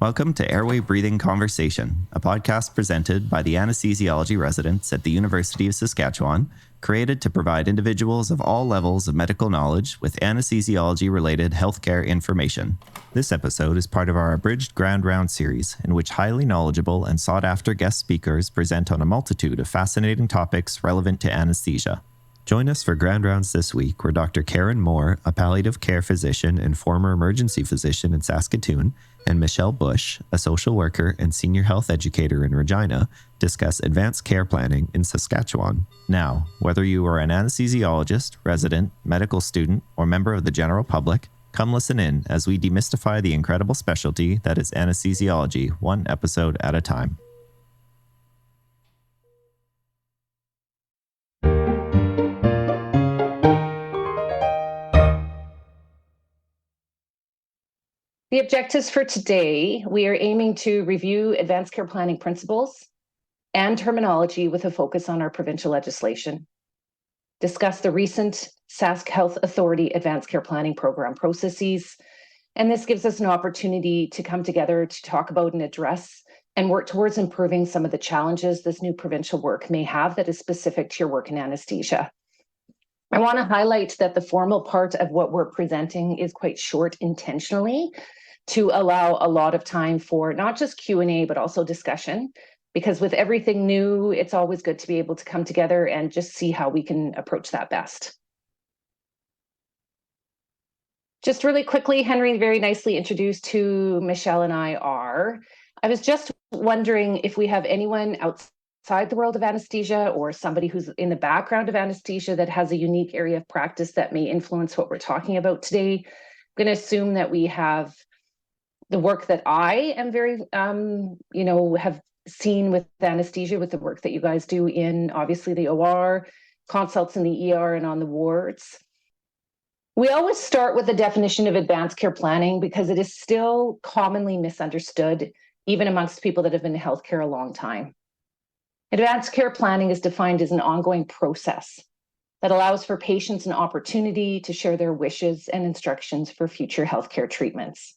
Welcome to Airway Breathing Conversation, a podcast presented by the anesthesiology residents at the University of Saskatchewan, created to provide individuals of all levels of medical knowledge with anesthesiology-related healthcare information. This episode is part of our abridged Ground Round series, in which highly knowledgeable and sought-after guest speakers present on a multitude of fascinating topics relevant to anesthesia. Join us for Ground Rounds this week, where Dr. Karen Mohr, a palliative care physician and former emergency physician in Saskatoon, and Michelle Busch, a social worker and senior health educator in Regina, discuss advanced care planning in Saskatchewan. Now, whether you are an anesthesiologist, resident, medical student, or member of the general public, come listen in as we demystify the incredible specialty that is anesthesiology, one episode at a time. The objectives for today, we are aiming to review advanced care planning principles and terminology with a focus on our provincial legislation, discuss the recent Sask Health Authority Advanced Care Planning Program processes, and this gives us an opportunity to come together to talk about and address and work towards improving some of the challenges this new provincial work may have that is specific to your work in anesthesia. I want to highlight that the formal part of what we're presenting is quite short intentionally, to allow a lot of time for not just Q&A, but also discussion, because with everything new, it's always good to be able to come together and just see how we can approach that best. Just really quickly, Henry very nicely introduced who Michelle and I are. I was just wondering if we have anyone outside the world of anesthesia or somebody who's in the background of anesthesia that has a unique area of practice that may influence what we're talking about today. I'm going to assume that we have the work that I am very, have seen with anesthesia, with the work that you guys do in obviously the OR, consults in the ER and on the wards. We always start with the definition of advanced care planning because it is still commonly misunderstood, even amongst people that have been in healthcare a long time. Advanced care planning is defined as an ongoing process that allows for patients an opportunity to share their wishes and instructions for future healthcare treatments.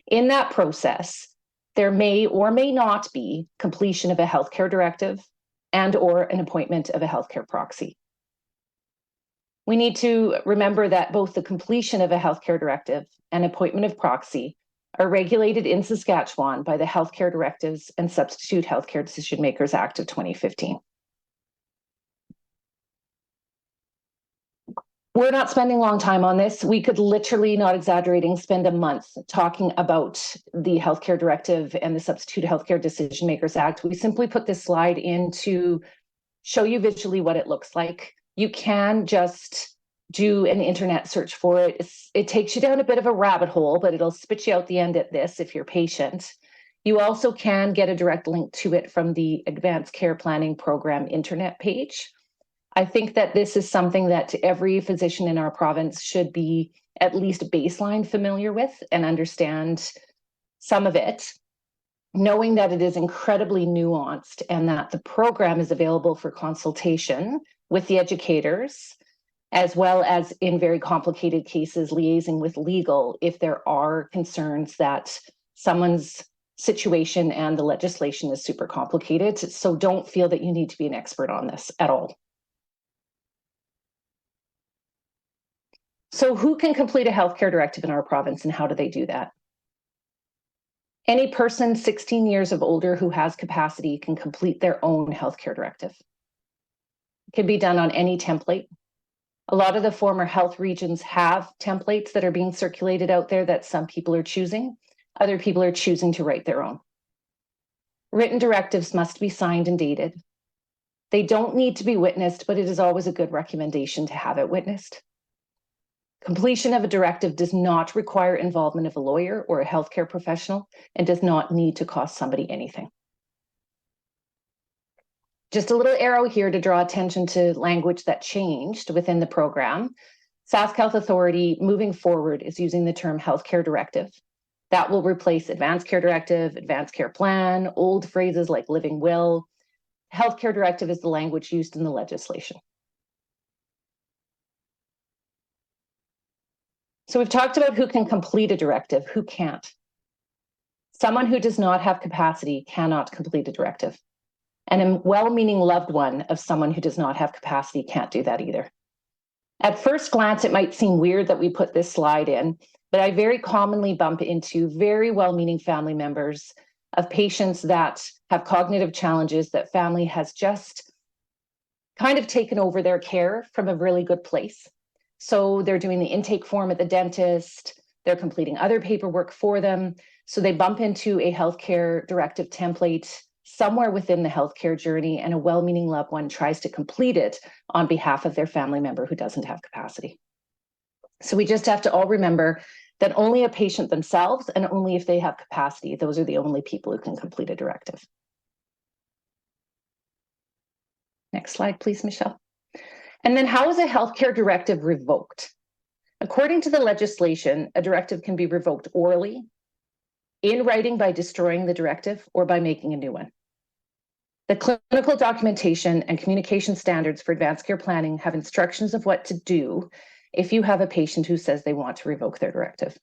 In that process, there may or may not be completion of a healthcare directive and or an appointment of a healthcare proxy. We need to remember that both the completion of a healthcare directive and appointment of proxy are regulated in Saskatchewan by the Healthcare Directives and Substitute Healthcare Decision Makers Act of 2015. We're not spending a long time on this. We could literally, not exaggerating, spend a month talking about the Healthcare Directive and the Substitute Healthcare Decision Makers Act. We simply put this slide in to show you visually what it looks like. You can just do an internet search for it. It takes you down a bit of a rabbit hole, but it'll spit you out the end at this if you're patient. You also can get a direct link to it from the Advanced Care Planning Program internet page. I think that this is something that every physician in our province should be at least baseline familiar with and understand some of it, knowing that it is incredibly nuanced and that the program is available for consultation with the educators, as well as in very complicated cases, liaising with legal if there are concerns that someone's situation and the legislation is super complicated. So don't feel that you need to be an expert on this at all. So who can complete a healthcare directive in our province and how do they do that? Any person 16 years of older who has capacity can complete their own healthcare directive. It can be done on any template. A lot of the former health regions have templates that are being circulated out there that some people are choosing. Other people are choosing to write their own. Written directives must be signed and dated. They don't need to be witnessed, but it is always a good recommendation to have it witnessed. Completion of a directive does not require involvement of a lawyer or a healthcare professional and does not need to cost somebody anything. Just a little arrow here to draw attention to language that changed within the program. Sask Health Authority moving forward is using the term healthcare directive. That will replace advanced care directive, advanced care plan, old phrases like living will. Healthcare directive is the language used in the legislation. So we've talked about who can complete a directive, who can't. Someone who does not have capacity cannot complete a directive. And a well-meaning loved one of someone who does not have capacity can't do that either. At first glance, it might seem weird that we put this slide in, but I very commonly bump into very well-meaning family members of patients that have cognitive challenges that family has just kind of taken over their care from a really good place. So they're doing the intake form at the dentist, they're completing other paperwork for them. So they bump into a healthcare directive template somewhere within the healthcare journey, and a well-meaning loved one tries to complete it on behalf of their family member who doesn't have capacity. So we just have to all remember that only a patient themselves, and only if they have capacity, those are the only people who can complete a directive. Next slide, please, Michelle. And then how is a healthcare directive revoked? According to the legislation, a directive can be revoked orally, in writing by destroying the directive, or by making a new one. The clinical documentation and communication standards for advanced care planning have instructions of what to do if you have a patient who says they want to revoke their directive.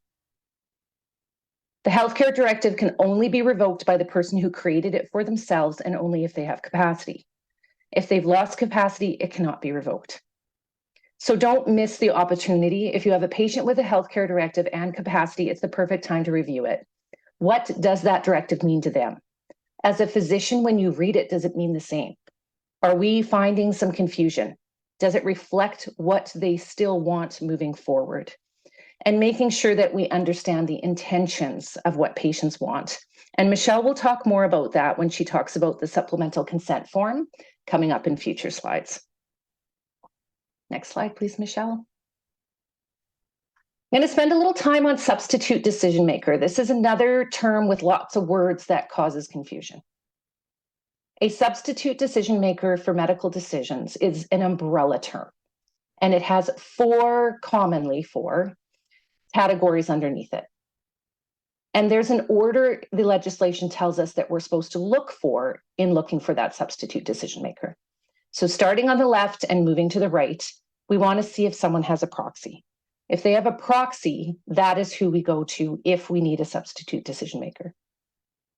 The healthcare directive can only be revoked by the person who created it for themselves, and only if they have capacity. If they've lost capacity, it cannot be revoked. So don't miss the opportunity. If you have a patient with a healthcare directive and capacity, it's the perfect time to review it. What does that directive mean to them? As a physician, when you read it, does it mean the same? Are we finding some confusion? Does it reflect what they still want moving forward? And making sure that we understand the intentions of what patients want. And Michelle will talk more about that when she talks about the supplemental consent form coming up in future slides. Next slide, please, Michelle. I'm going to spend a little time on substitute decision maker. This is another term with lots of words that causes confusion. A substitute decision maker for medical decisions is an umbrella term, and it has commonly four categories underneath it. And there's an order the legislation tells us that we're supposed to look for in looking for that substitute decision maker. So starting on the left and moving to the right, we want to see if someone has a proxy. If they have a proxy, that is who we go to if we need a substitute decision maker.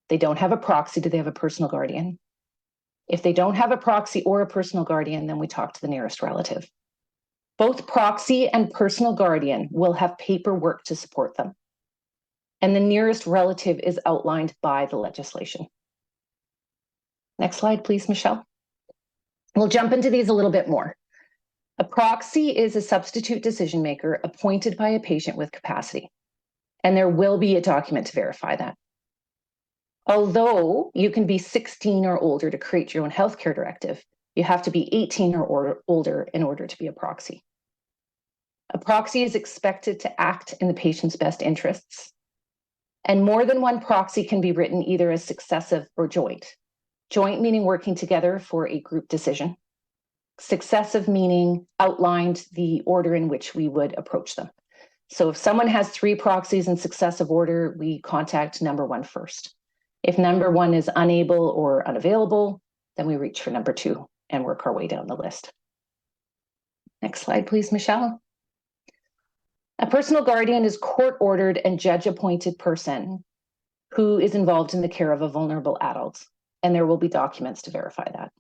They don't have a proxy, do they have a personal guardian? If they don't have a proxy or a personal guardian, then we talk to the nearest relative. Both proxy and personal guardian will have paperwork to support them. And the nearest relative is outlined by the legislation. Next slide, please, Michelle. We'll jump into these a little bit more. A proxy is a substitute decision maker appointed by a patient with capacity, and there will be a document to verify that. Although you can be 16 or older to create your own healthcare directive, you have to be 18 or older in order to be a proxy. A proxy is expected to act in the patient's best interests, and more than one proxy can be written either as successive or joint. Joint meaning working together for a group decision. Successive meaning outlined the order in which we would approach them. So if someone has 3 proxies in successive order, we contact number 1 first. If number 1 is unable or unavailable, then we reach for number 2 and work our way down the list. Next slide, please, Michelle. A personal guardian is court-ordered and judge-appointed person who is involved in the care of a vulnerable adult, and there will be documents to verify that.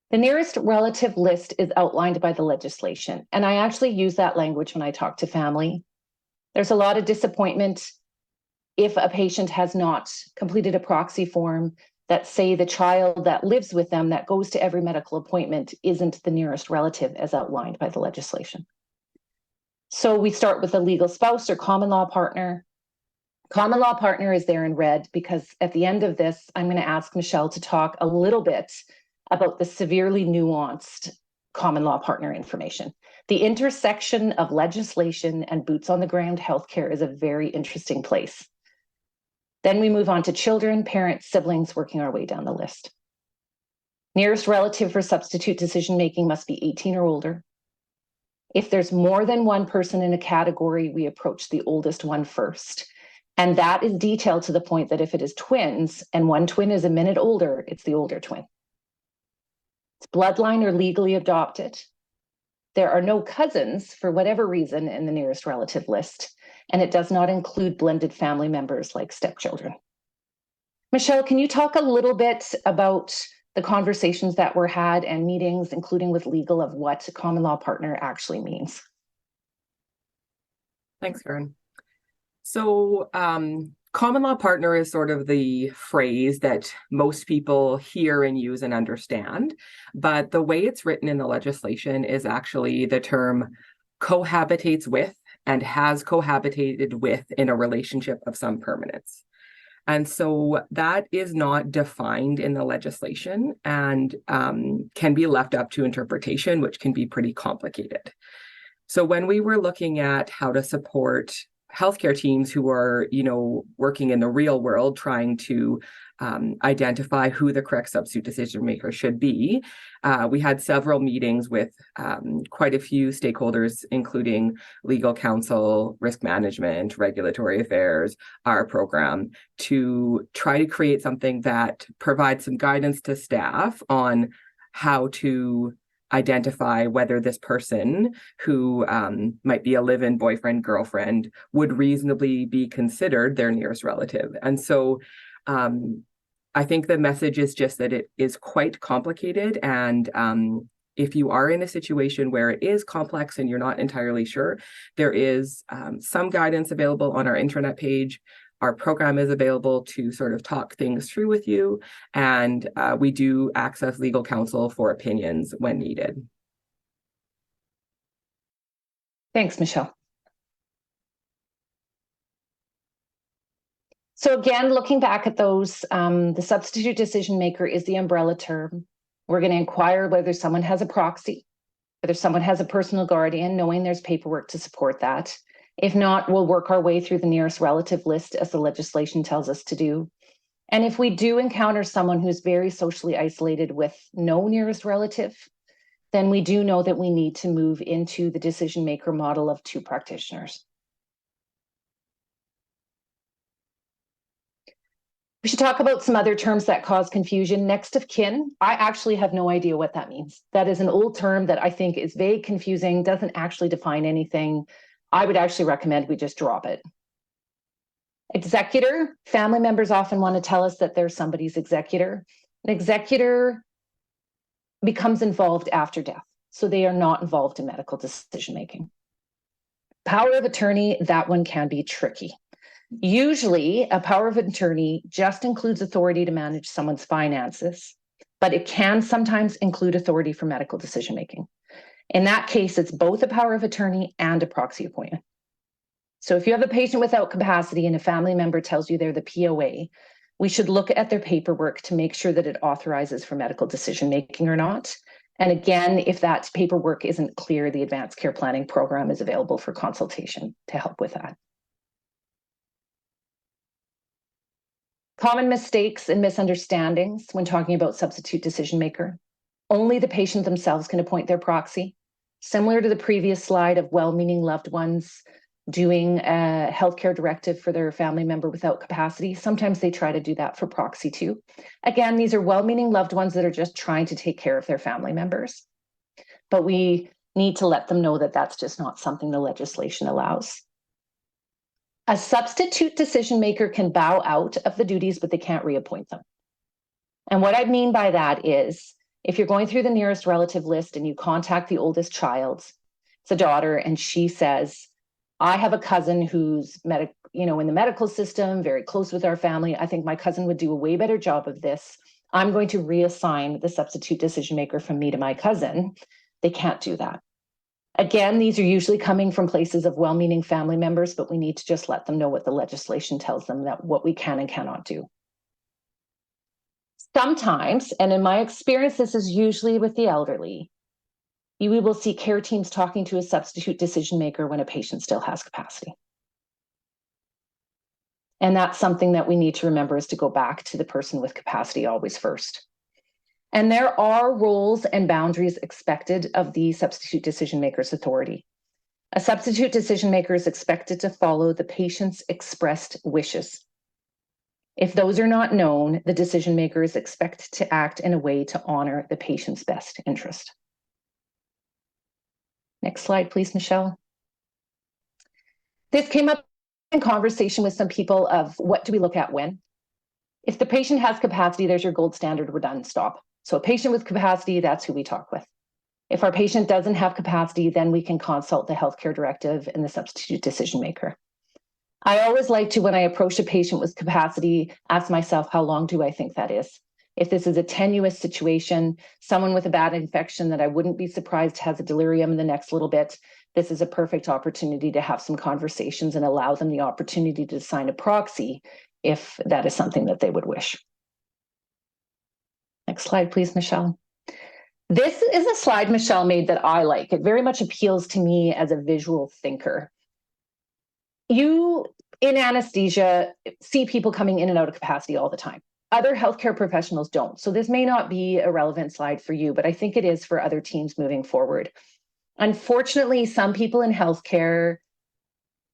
The nearest relative list is outlined by the legislation, and I actually use that language when I talk to family. There's a lot of disappointment if a patient has not completed a proxy form that say the child that lives with them that goes to every medical appointment isn't the nearest relative as outlined by the legislation. So we start with a legal spouse or common law partner. Common law partner is there in red because at the end of this, I'm going to ask Michelle to talk a little bit about the severely nuanced common law partner information. The intersection of legislation and boots on the ground healthcare is a very interesting place. Then we move on to children, parents, siblings, working our way down the list. Nearest relative for substitute decision-making must be 18 or older. If there's more than one person in a category, we approach the oldest one first. And that is detailed to the point that if it is twins and one twin is a minute older, it's the older twin. It's bloodline or legally adopted. There are no cousins for whatever reason in the nearest relative list. and it does not include blended family members like stepchildren. Michelle, can you talk a little bit about the conversations that were had and meetings, including with legal, of what a common law partner actually means? Thanks, Karen. So common law partner is sort of the phrase that most people hear and use and understand, but the way it's written in the legislation is actually the term cohabitates with and has cohabitated with in a relationship of some permanence. And so that is not defined in the legislation and can be left up to interpretation, which can be pretty complicated. So when we were looking at how to support healthcare teams who are, working in the real world, trying to identify who the correct substitute decision maker should be, we had several meetings with quite a few stakeholders, including legal counsel, risk management, regulatory affairs, our program, to try to create something that provides some guidance to staff on how to identify whether this person who might be a live-in boyfriend, girlfriend, would reasonably be considered their nearest relative. And so I think the message is just that it is quite complicated. And if you are in a situation where it is complex and you're not entirely sure, there is some guidance available on our intranet page. Our program is available to sort of talk things through with you, and we do access legal counsel for opinions when needed. Thanks, Michelle. So again, looking back at those, the substitute decision maker is the umbrella term. We're going to inquire whether someone has a proxy, whether someone has a personal guardian, knowing there's paperwork to support that. If not, we'll work our way through the nearest relative list as the legislation tells us to do. And if we do encounter someone who's very socially isolated with no nearest relative, then we do know that we need to move into the decision maker model of 2 practitioners. We should talk about some other terms that cause confusion. Next of kin, I actually have no idea what that means. That is an old term that I think is vague, confusing, doesn't actually define anything. I would actually recommend we just drop it. Executor, family members often want to tell us that they're somebody's executor. An executor becomes involved after death, so they are not involved in medical decision-making. Power of attorney, that one can be tricky. Usually, a power of attorney just includes authority to manage someone's finances, but it can sometimes include authority for medical decision-making. In that case, it's both a power of attorney and a proxy appointment. So if you have a patient without capacity and a family member tells you they're the POA, we should look at their paperwork to make sure that it authorizes for medical decision-making or not. And again, if that paperwork isn't clear, the Advance Care Planning program is available for consultation to help with that. Common mistakes and misunderstandings when talking about substitute decision maker. Only the patient themselves can appoint their proxy. Similar to the previous slide of well-meaning loved ones doing a healthcare directive for their family member without capacity, sometimes they try to do that for proxy too. Again, these are well-meaning loved ones that are just trying to take care of their family members. But we need to let them know that that's just not something the legislation allows. A substitute decision maker can bow out of the duties, but they can't reappoint them. And what I mean by that is, if you're going through the nearest relative list and you contact the oldest child, it's a daughter, and she says, I have a cousin who's in the medical system, very close with our family. I think my cousin would do a way better job of this. I'm going to reassign the substitute decision maker from me to my cousin. They can't do that. Again, these are usually coming from places of well-meaning family members, but we need to just let them know what the legislation tells them, that what we can and cannot do. Sometimes, and in my experience, this is usually with the elderly, we will see care teams talking to a substitute decision maker when a patient still has capacity. And that's something that we need to remember, is to go back to the person with capacity always first. And there are roles and boundaries expected of the substitute decision maker's authority. A substitute decision maker is expected to follow the patient's expressed wishes. If those are not known, the decision maker is expected to act in a way to honor the patient's best interest. Next slide, please, Michelle. This came up in conversation with some people of what do we look at when. If the patient has capacity, there's your gold standard, we're done, stop. So a patient with capacity, that's who we talk with. If our patient doesn't have capacity, then we can consult the healthcare directive and the substitute decision maker. I always like to, when I approach a patient with capacity, ask myself, how long do I think that is? If this is a tenuous situation, someone with a bad infection that I wouldn't be surprised has a delirium in the next little bit, this is a perfect opportunity to have some conversations and allow them the opportunity to sign a proxy if that is something that they would wish. Next slide, please, Michelle. This is a slide Michelle made that I like. It very much appeals to me as a visual thinker. You, in anesthesia, see people coming in and out of capacity all the time. Other healthcare professionals don't. So this may not be a relevant slide for you, but I think it is for other teams moving forward. Unfortunately, some people in healthcare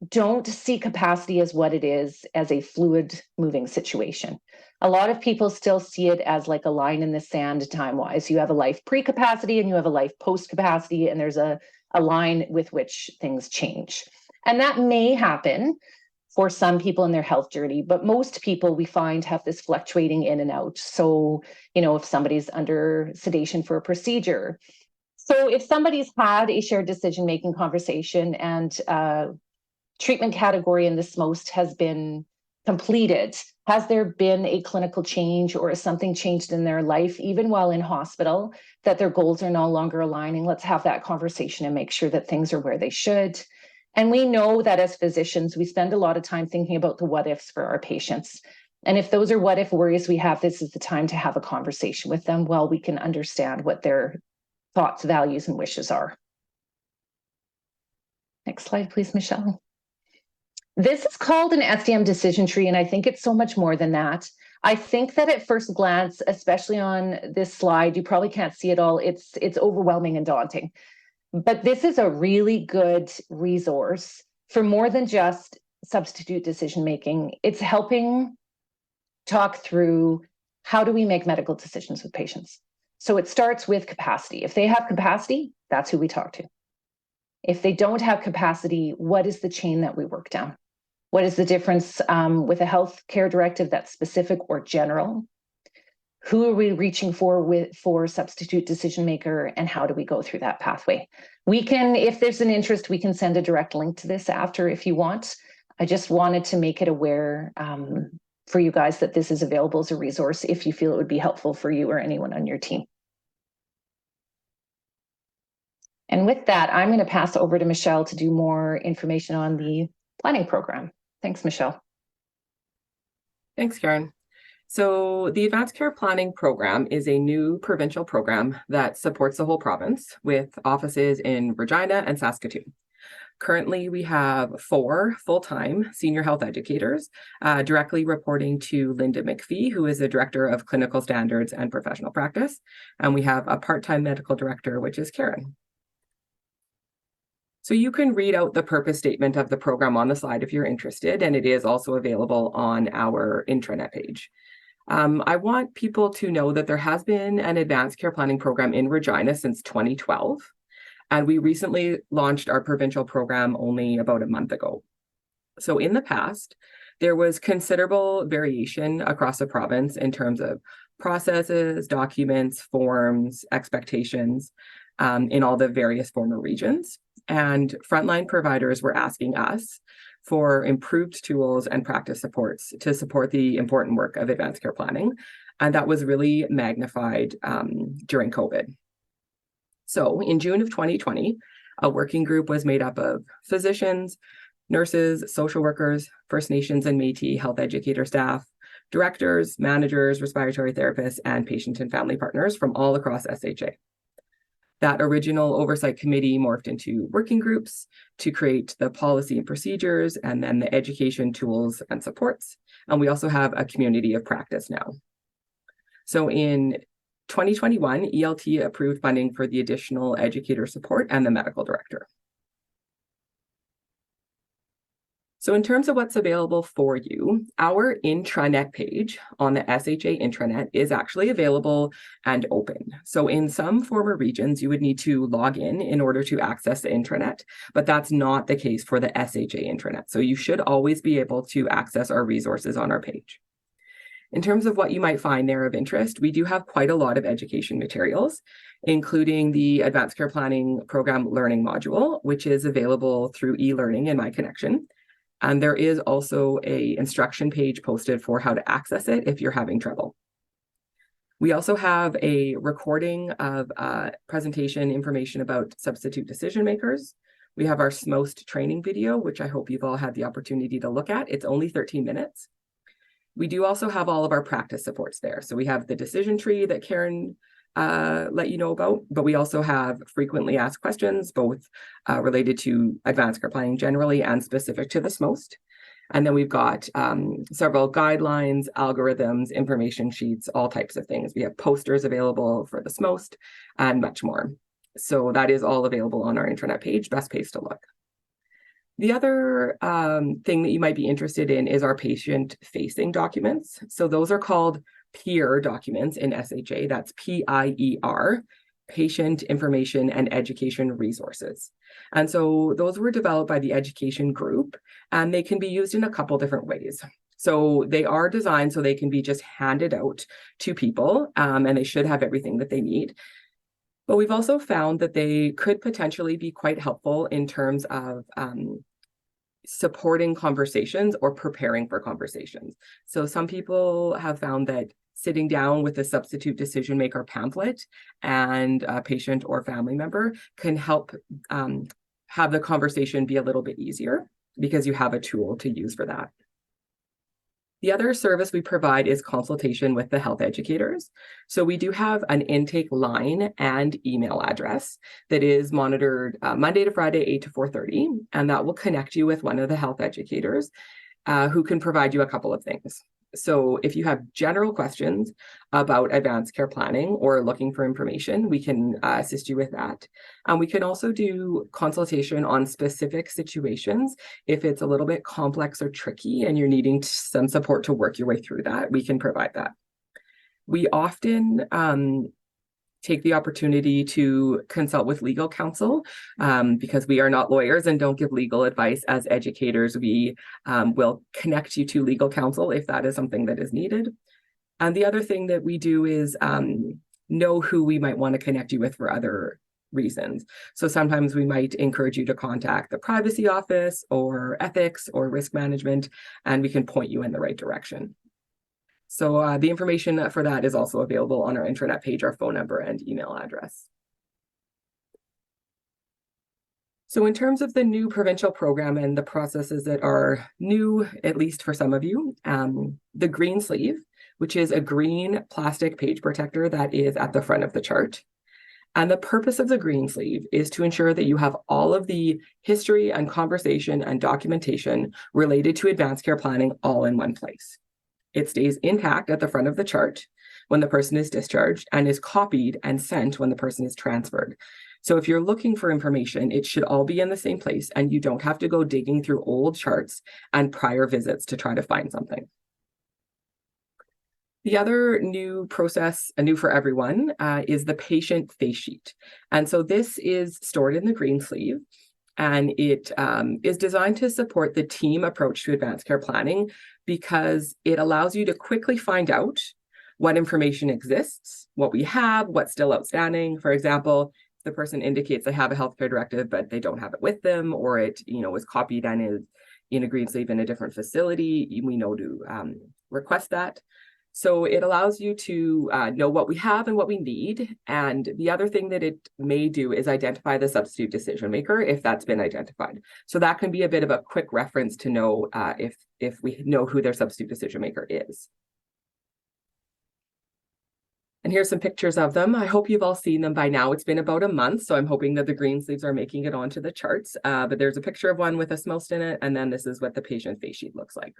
don't see capacity as what it is, as a fluid moving situation. A lot of people still see it as like a line in the sand time-wise. You have a life pre-capacity and you have a life post-capacity, and there's a line with which things change. And that may happen for some people in their health journey, but most people we find have this fluctuating in and out. So, if somebody's under sedation for a procedure. So if somebody's had a shared decision-making conversation and treatment category in the SMOST has been completed, has there been a clinical change or has something changed in their life, even while in hospital, that their goals are no longer aligning? Let's have that conversation and make sure that things are where they should. And we know that as physicians, we spend a lot of time thinking about the what ifs for our patients. And if those are what if worries we have, this is the time to have a conversation with them while we can understand what their thoughts, values, and wishes are. Next slide, please, Michelle. This is called an SDM decision tree, and I think it's so much more than that. I think that at first glance, especially on this slide, you probably can't see it all. It's overwhelming and daunting. But this is a really good resource for more than just substitute decision making. It's helping talk through how do we make medical decisions with patients. So it starts with capacity. If they have capacity, that's who we talk to. If they don't have capacity, what is the chain that we work down? What is the difference with a healthcare directive that's specific or general? Who are we reaching for substitute decision maker, and how do we go through that pathway? We can, if there's an interest, we can send a direct link to this after if you want. I just wanted to make it aware for you guys that this is available as a resource if you feel it would be helpful for you or anyone on your team. And with that, I'm going to pass over to Michelle to do more information on the planning program. Thanks, Michelle. Thanks, Karen. So the Advanced Care Planning Program is a new provincial program that supports the whole province with offices in Regina and Saskatoon. Currently, we have 4 full-time senior health educators directly reporting to Linda McPhee, who is the Director of Clinical Standards and Professional Practice. And we have a part-time medical director, which is Karen. So you can read out the purpose statement of the program on the slide if you're interested, and it is also available on our intranet page. I want people to know that there has been an advanced care planning program in Regina since 2012, and we recently launched our provincial program only about a month ago. So in the past, there was considerable variation across the province in terms of processes, documents, forms, expectations in all the various former regions. And frontline providers were asking us for improved tools and practice supports to support the important work of advanced care planning. And that was really magnified during COVID. So in June of 2020, a working group was made up of physicians, nurses, social workers, First Nations and Métis health educator staff, directors, managers, respiratory therapists, and patient and family partners from all across SHA. That original oversight committee morphed into working groups to create the policy and procedures, and then the education tools and supports. And we also have a community of practice now. So in 2021, ELT approved funding for the additional educator support and the medical director. So in terms of what's available for you, our intranet page on the SHA intranet is actually available and open. So in some former regions, you would need to log in order to access the intranet, but that's not the case for the SHA intranet. So you should always be able to access our resources on our page. In terms of what you might find there of interest, we do have quite a lot of education materials, including the Advanced Care Planning Program Learning module, which is available through e-learning in My Connection. And there is also an instruction page posted for how to access it if you're having trouble. We also have a recording of presentation information about substitute decision makers. We have our SMOST training video, which I hope you've all had the opportunity to look at. It's only 13 minutes. We do also have all of our practice supports there. So we have the decision tree that Karen let you know about, but we also have frequently asked questions, both related to advanced care planning generally and specific to the SMOST. And then we've got several guidelines, algorithms, information sheets, all types of things. We have posters available for the SMOST and much more. So that is all available on our intranet page, best place to look. The other thing that you might be interested in is our patient-facing documents. So those are called PIER documents in SHA. That's PIER, Patient Information and Education Resources. And so those were developed by the education group, and they can be used in a couple different ways. So they are designed so they can be just handed out to people, and they should have everything that they need. But we've also found that they could potentially be quite helpful in terms of supporting conversations or preparing for conversations. So some people have found that sitting down with a substitute decision maker pamphlet and a patient or family member can help have the conversation be a little bit easier because you have a tool to use for that. The other service we provide is consultation with the health educators. So we do have an intake line and email address that is monitored Monday to Friday, 8 to 4:30, and that will connect you with one of the health educators who can provide you a couple of things. So if you have general questions about advanced care planning or looking for information, we can assist you with that. And we can also do consultation on specific situations. If it's a little bit complex or tricky and you're needing some support to work your way through that, we can provide that. We often take the opportunity to consult with legal counsel because we are not lawyers and don't give legal advice. As educators, we will connect you to legal counsel if that is something that is needed. And the other thing that we do is know who we might want to connect you with for other reasons. So sometimes we might encourage you to contact the privacy office or ethics or risk management, and we can point you in the right direction. So the information for that is also available on our intranet page, our phone number and email address. So in terms of the new provincial program and the processes that are new, at least for some of you, the green sleeve, which is a green plastic page protector that is at the front of the chart. And the purpose of the green sleeve is to ensure that you have all of the history and conversation and documentation related to advanced care planning all in one place. It stays intact at the front of the chart when the person is discharged and is copied and sent when the person is transferred. So if you're looking for information, it should all be in the same place and you don't have to go digging through old charts and prior visits to try to find something. The other new process, new for everyone, is the patient face sheet. And so this is stored in the green sleeve. And it is designed to support the team approach to advanced care planning because it allows you to quickly find out what information exists, what we have, what's still outstanding. For example, if the person indicates they have a healthcare directive, but they don't have it with them, or it was copied and is in a green sleeve in a different facility, we know to request that. So it allows you to know what we have and what we need. And the other thing that it may do is identify the substitute decision maker if that's been identified. So that can be a bit of a quick reference to know if we know who their substitute decision maker is. And here's some pictures of them. I hope you've all seen them by now. It's been about a month, so I'm hoping that the green sleeves are making it onto the charts. But there's a picture of one with a SMOST in it, and then this is what the patient face sheet looks like.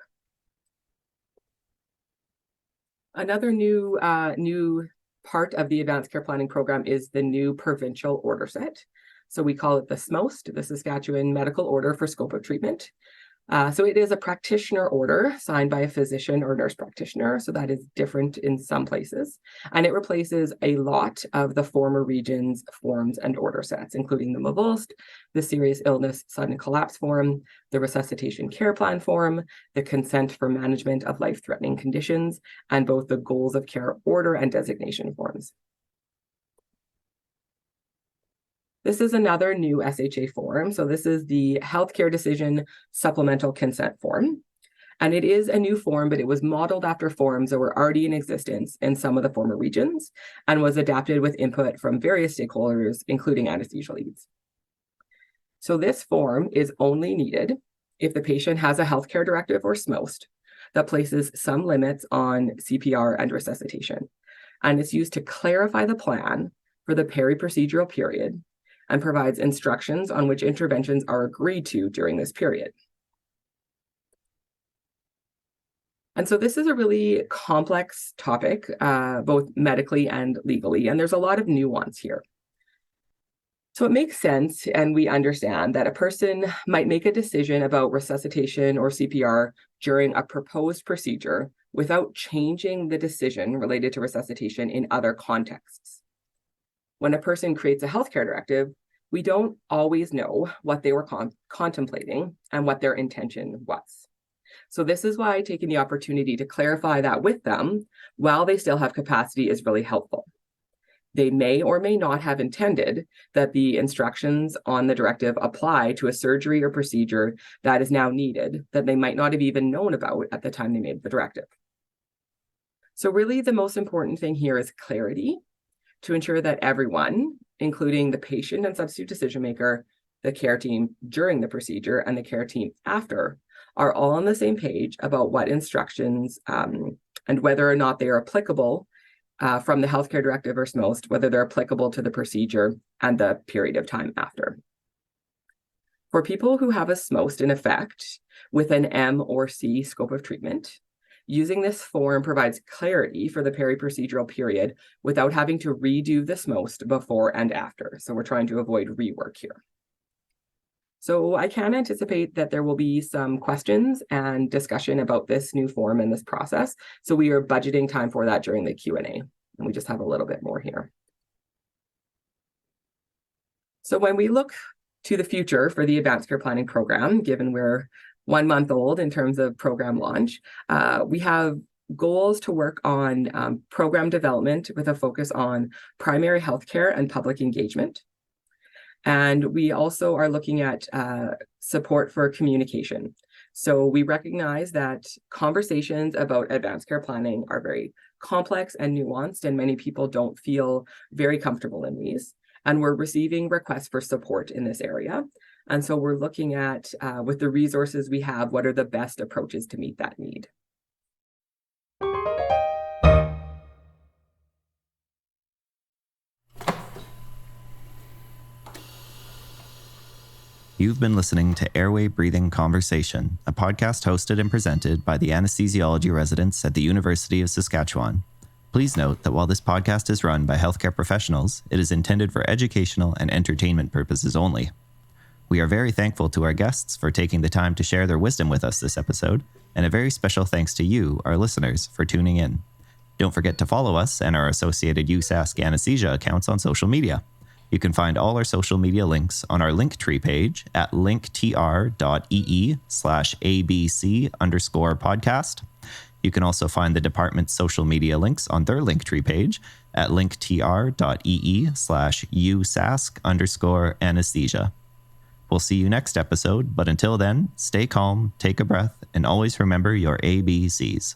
Another new part of the Advanced Care Planning Program is the new provincial order set. So we call it the SMOST, the Saskatchewan Medical Order for Scope of Treatment. So it is a practitioner order signed by a physician or nurse practitioner. So that is different in some places. And it replaces a lot of the former region's forms and order sets, including the MVULST, the serious illness sudden collapse form, the resuscitation care plan form, the consent for management of life-threatening conditions, and both the goals of care order and designation forms. This is another new SHA form. So this is the Healthcare Decision Supplemental Consent Form. And it is a new form, but it was modeled after forms that were already in existence in some of the former regions and was adapted with input from various stakeholders, including anesthesia leads. So this form is only needed if the patient has a healthcare directive or SMOST that places some limits on CPR and resuscitation. And it's used to clarify the plan for the peri-procedural period and provides instructions on which interventions are agreed to during this period. And so this is a really complex topic, both medically and legally, and there's a lot of nuance here. So it makes sense, and we understand that a person might make a decision about resuscitation or CPR during a proposed procedure without changing the decision related to resuscitation in other contexts. When a person creates a healthcare directive, we don't always know what they were contemplating and what their intention was. So this is why taking the opportunity to clarify that with them while they still have capacity is really helpful. They may or may not have intended that the instructions on the directive apply to a surgery or procedure that is now needed that they might not have even known about at the time they made the directive. So really the most important thing here is clarity to ensure that everyone, including the patient and substitute decision maker, the care team during the procedure, and the care team after, are all on the same page about what instructions and whether or not they are applicable from the healthcare directive or SMOST, whether they're applicable to the procedure and the period of time after. For people who have a SMOST in effect with an M or C scope of treatment, using this form provides clarity for the peri-procedural period without having to redo the SMOST before and after. So we're trying to avoid rework here. So I can anticipate that there will be some questions and discussion about this new form and this process. So we are budgeting time for that during the Q&A, and we just have a little bit more here. So when we look to the future for the Advanced Care Planning program, given we're 1 month old in terms of program launch, we have goals to work on program development with a focus on primary healthcare and public engagement. And we also are looking at support for communication. So we recognize that conversations about advanced care planning are very complex and nuanced, and many people don't feel very comfortable in these. And we're receiving requests for support in this area. And so we're looking at, with the resources we have, what are the best approaches to meet that need. You've been listening to Airway Breathing Conversation, a podcast hosted and presented by the anesthesiology residents at the University of Saskatchewan. Please note that while this podcast is run by healthcare professionals, it is intended for educational and entertainment purposes only. We are very thankful to our guests for taking the time to share their wisdom with us this episode, and a very special thanks to you, our listeners, for tuning in. Don't forget to follow us and our associated USask Anesthesia accounts on social media. You can find all our social media links on our Linktree page at linktr.ee/abc_podcast. You can also find the department's social media links on their Linktree page at linktr.ee/usask_anesthesia. We'll see you next episode, but until then, stay calm, take a breath, and always remember your ABCs.